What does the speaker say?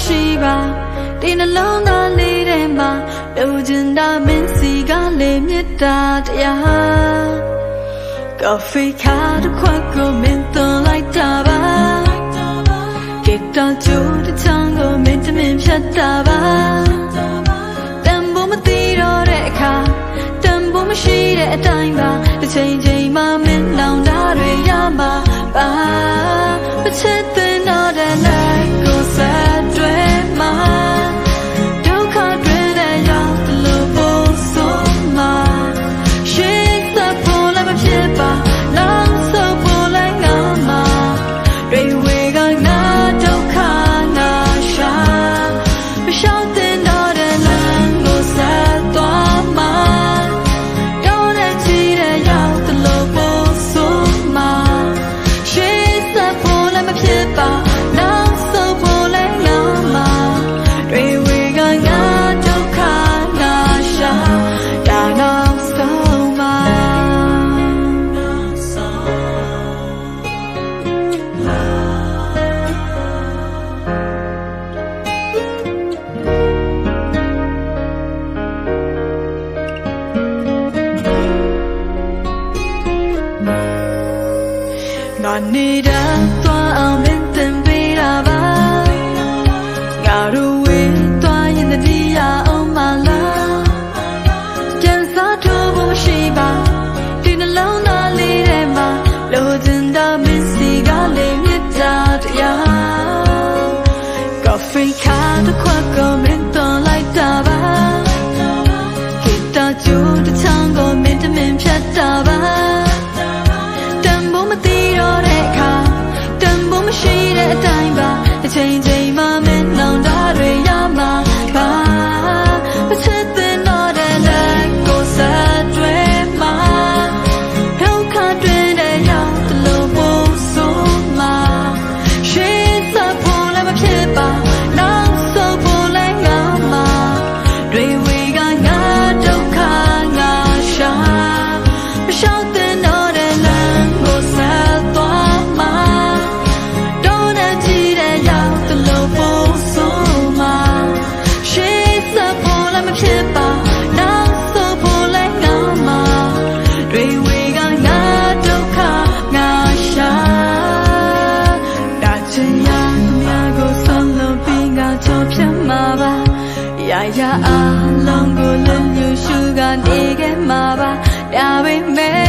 မရှိပါဒီနှလုံးသားလေးထဲမှာလိုချင်တာမင်းစီကလေးမြတ်တာတရားကော်ဖီခါတစ်ခွက်ကိုမင်းသွန်လိုက်တာပါဂီတာကြိုးတစ်ချောင်းကိုမင်းတမင်ဖြတ်တာပါတန်ဖို့မသိတော့တဲ့အခါတန်ဖို့မရှိတဲ့အတိုင်းပါတစ်ချိန်ချိန်မှမင်းလောင်တာတွေရမှာပါတစ်ချက်သွင်းတော့တဲ့လိုက်ကိုဆက်တွဲမှာဒုက္ခတွင်တဲ့ရောက်တလို့ဖို့ဆိုမှာရှေ့သက်ဖို့လည်းမဖြစ်ပါနောက်ဆုတ်ဖို့လည်းငါမှာတွေဝေကငါဒုက္ခငါရှာမရှောင်တဲ့တော့တဲ့လမ်းကိုဆက်သွားမှာတော့တဲ့ချီတဲ့ရောက်တလို့ဖို့ဆိုမှာရှေ့သက်ဖို့လည်းမဖြစ်ပါနောက်ဆုတ်ဖို့လည်းငါမှာတွေဝေကငါဒုက္ခငါရှာဒါနောက်ဆုံးမှာငါနေတာသွားအောင်မင်းတင်ပေးတာပါငါတို့ဝေးသွားရင်တတိယအောင်မလားပြန်စားထိုးဖို့ရှိပါဒီနှလုံးသားလေးထဲမှာလိုချင်တာမင်းစီကလေးမြတ်တာတရားကော်ဖီခါတစ်ခွက်ကိုမင်းသွန်လိုက်တာပါဂီတာကြိုးတစ်ချောင်းကိုမင်းတမင်ဖြတ်တာပါတန်ဖို့မသိတော့တဲ့အခါတန်ဖို့မရှိတဲ့အတိုင်းပါတစ်ချိန်ချိန်မှမင်းလောင်တာတွေရမှာပါတစ်ချက်သွင်းတော့တဲ့လက်ကိုဆက်တွဲမှာဒုက္ခတွင်တဲ့ရောက်တလို့ဖို့ဆိုမှာရှေ့သက်ဖို့လည်းမဖြစ်ပါနောက်ဆုတ်ဖို့လည်းငါမှာတွေဝေကငါဒုက္ခငါရှာမရှောင်တဲ့တော့တဲ့လမ်းကိုဆက်သွားမှာတော့တဲ့ချီတဲ့ရောက်တလို့ဖို့ဆိုမှာရှေ့သက်ဖို့လည်းမဖြစ်ပါနောက်ဆုတ်ဖို့လည်းငါမှာတွေဝေကငါဒုက္ခငါရှာဒါချင်ရငါကိုဆုံးလို့ပြီးငါချောဖြတ်မှာပါရာရာအလုံးကိုလွန်ညှို့ရှုကနေခဲ့မှာပါဒါပေမဲ့